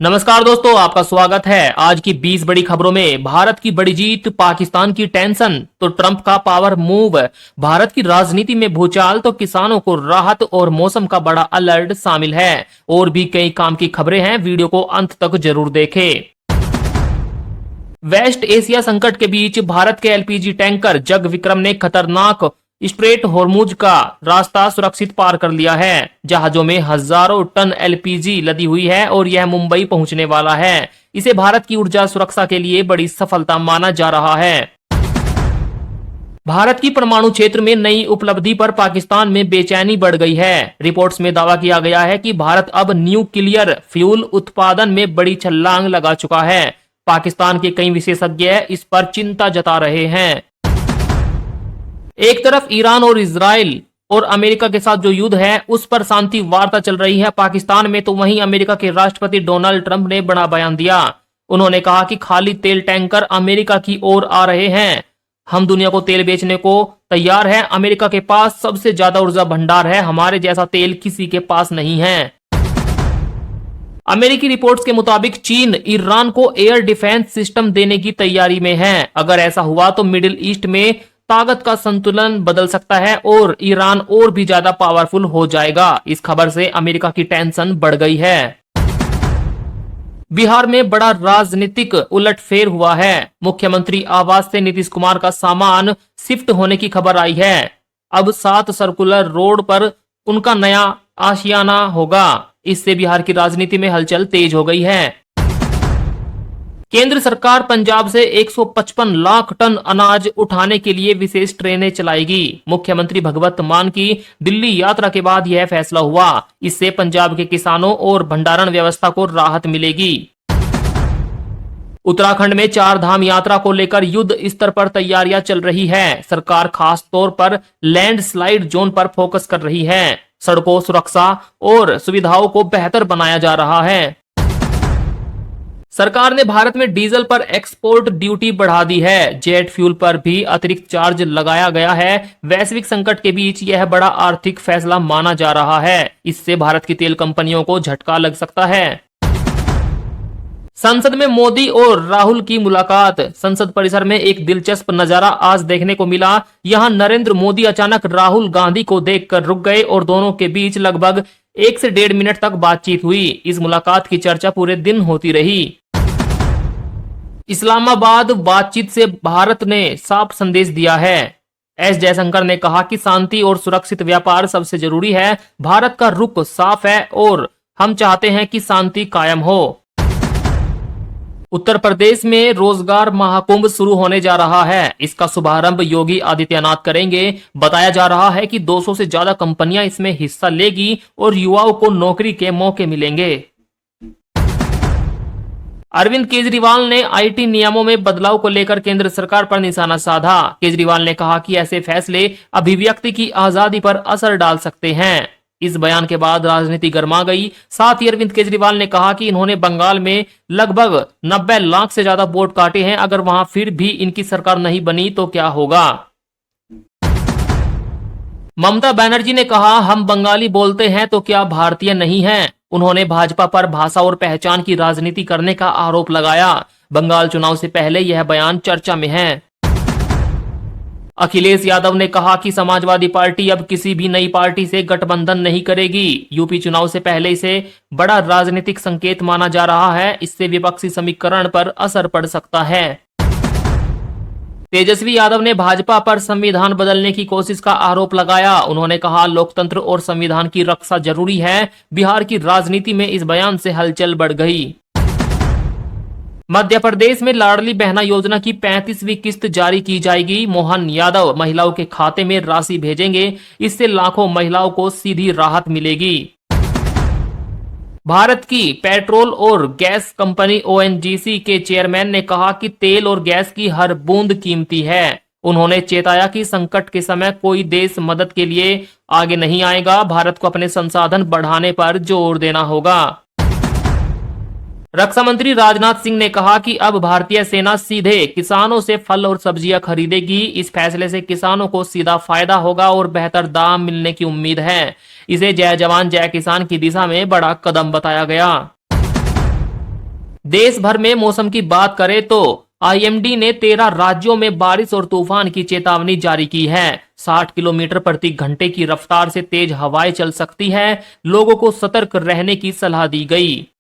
नमस्कार दोस्तों, आपका स्वागत है। आज की 20 बड़ी खबरों में भारत की बड़ी जीत, पाकिस्तान की टेंशन तो ट्रंप का पावर मूव, भारत की राजनीति में भूचाल तो किसानों को राहत और मौसम का बड़ा अलर्ट शामिल है। और भी कई काम की खबरें हैं, वीडियो को अंत तक जरूर देखें। वेस्ट एशिया संकट के बीच भारत के एलपीजी टैंकर जग विक्रम ने खतरनाक स्ट्रेट होर्मुज का रास्ता सुरक्षित पार कर लिया है। जहाजों में हजारों टन एलपीजी लदी हुई है और यह मुंबई पहुंचने वाला है। इसे भारत की ऊर्जा सुरक्षा के लिए बड़ी सफलता माना जा रहा है। भारत की परमाणु क्षेत्र में नई उपलब्धि पर पाकिस्तान में बेचैनी बढ़ गई है। रिपोर्ट्स में दावा किया गया है कि भारत अब न्यूक्लियर फ्यूल उत्पादन में बड़ी छलांग लगा चुका है। पाकिस्तान के कई विशेषज्ञ इस पर चिंता जता रहे हैं। एक तरफ ईरान और इजराइल और अमेरिका के साथ जो युद्ध है उस पर शांति वार्ता चल रही है पाकिस्तान में, तो वहीं अमेरिका के राष्ट्रपति डोनाल्ड ट्रंप ने बड़ा बयान दिया। उन्होंने कहा कि खाली तेल टैंकर अमेरिका की ओर आ रहे हैं। हम दुनिया को तेल बेचने को तैयार है। अमेरिका के पास सबसे ज्यादा ऊर्जा भंडार है, हमारे जैसा तेल किसी के पास नहीं है। अमेरिकी रिपोर्ट्स के मुताबिक चीन ईरान को एयर डिफेंस सिस्टम देने की तैयारी में है। अगर ऐसा हुआ तो मिडिल ईस्ट में ताकत का संतुलन बदल सकता है और ईरान और भी ज्यादा पावरफुल हो जाएगा। इस खबर से अमेरिका की टेंशन बढ़ गई है। बिहार में बड़ा राजनीतिक उलटफेर हुआ है। मुख्यमंत्री आवास से नीतीश कुमार का सामान शिफ्ट होने की खबर आई है। अब 7 सर्कुलर रोड पर उनका नया आशियाना होगा। इससे बिहार की राजनीति में हलचल तेज हो गई है। केंद्र सरकार पंजाब से 155 लाख टन अनाज उठाने के लिए विशेष ट्रेनें चलाएगी। मुख्यमंत्री भगवंत मान की दिल्ली यात्रा के बाद यह फैसला हुआ। इससे पंजाब के किसानों और भंडारण व्यवस्था को राहत मिलेगी। उत्तराखंड में 4 धाम यात्रा को लेकर युद्ध स्तर पर तैयारियां चल रही है। सरकार खास तौर पर लैंडस्लाइड जोन पर फोकस कर रही है। सड़कों, सुरक्षा और सुविधाओं को बेहतर बनाया जा रहा है। सरकार ने भारत में डीजल पर एक्सपोर्ट ड्यूटी बढ़ा दी है। जेट फ्यूल पर भी अतिरिक्त चार्ज लगाया गया है। वैश्विक संकट के बीच यह बड़ा आर्थिक फैसला माना जा रहा है। इससे भारत की तेल कंपनियों को झटका लग सकता है। संसद में मोदी और राहुल की मुलाकात। संसद परिसर में एक दिलचस्प नजारा आज देखने को मिला। यहां नरेंद्र मोदी अचानक राहुल गांधी को देखकर रुक गए और दोनों के बीच लगभग 1 से 1.5 मिनट तक बातचीत हुई। इस मुलाकात की चर्चा पूरे दिन होती रही। इस्लामाबाद बातचीत से भारत ने साफ संदेश दिया है। एस जयशंकर ने कहा कि शांति और सुरक्षित व्यापार सबसे जरूरी है। भारत का रुख साफ है और हम चाहते हैं कि शांति कायम हो। उत्तर प्रदेश में रोजगार महाकुंभ शुरू होने जा रहा है। इसका शुभारंभ योगी आदित्यनाथ करेंगे। बताया जा रहा है कि 200 से ज्यादा कंपनियां इसमें हिस्सा लेगी और युवाओं को नौकरी के मौके मिलेंगे। अरविंद केजरीवाल ने आईटी नियमों में बदलाव को लेकर केंद्र सरकार पर निशाना साधा। केजरीवाल ने कहा कि ऐसे फैसले अभिव्यक्ति की आजादी पर असर डाल सकते हैं। इस बयान के बाद राजनीति गर्मा गई। साथ ही अरविंद केजरीवाल ने कहा कि इन्होंने बंगाल में लगभग 90 लाख से ज्यादा वोट काटे हैं। अगर वहां फिर भी इनकी सरकार नहीं बनी तो क्या होगा। ममता बनर्जी ने कहा, हम बंगाली बोलते हैं तो क्या भारतीय नहीं हैं। उन्होंने भाजपा पर भाषा और पहचान की राजनीति करने का आरोप लगाया। बंगाल चुनाव से पहले यह बयान चर्चा में है। अखिलेश यादव ने कहा कि समाजवादी पार्टी अब किसी भी नई पार्टी से गठबंधन नहीं करेगी। यूपी चुनाव से पहले इसे बड़ा राजनीतिक संकेत माना जा रहा है। इससे विपक्षी समीकरण पर असर पड़ सकता है। तेजस्वी यादव ने भाजपा पर संविधान बदलने की कोशिश का आरोप लगाया। उन्होंने कहा, लोकतंत्र और संविधान की रक्षा जरूरी है। बिहार की राजनीति में इस बयान से हलचल बढ़ गई। मध्य प्रदेश में लाडली बहना योजना की 35वीं किस्त जारी की जाएगी। मोहन यादव महिलाओं के खाते में राशि भेजेंगे। इससे लाखों महिलाओं को सीधी राहत मिलेगी। भारत की पेट्रोल और गैस कंपनी ओएनजीसी के चेयरमैन ने कहा कि तेल और गैस की हर बूंद कीमती है। उन्होंने चेताया कि संकट के समय कोई देश मदद के लिए आगे नहीं आएगा। भारत को अपने संसाधन बढ़ाने पर जोर देना होगा। रक्षा मंत्री राजनाथ सिंह ने कहा कि अब भारतीय सेना सीधे किसानों से फल और सब्जियां खरीदेगी। इस फैसले से किसानों को सीधा फायदा होगा और बेहतर दाम मिलने की उम्मीद है। इसे जय जवान जय किसान की दिशा में बड़ा कदम बताया गया। देश भर में मौसम की बात करें तो आईएमडी ने 13 राज्यों में बारिश और तूफान की चेतावनी जारी की है। 60 किलोमीटर प्रति घंटे की रफ्तार से तेज हवाएं चल सकती है। लोगों को सतर्क रहने की सलाह दी गई।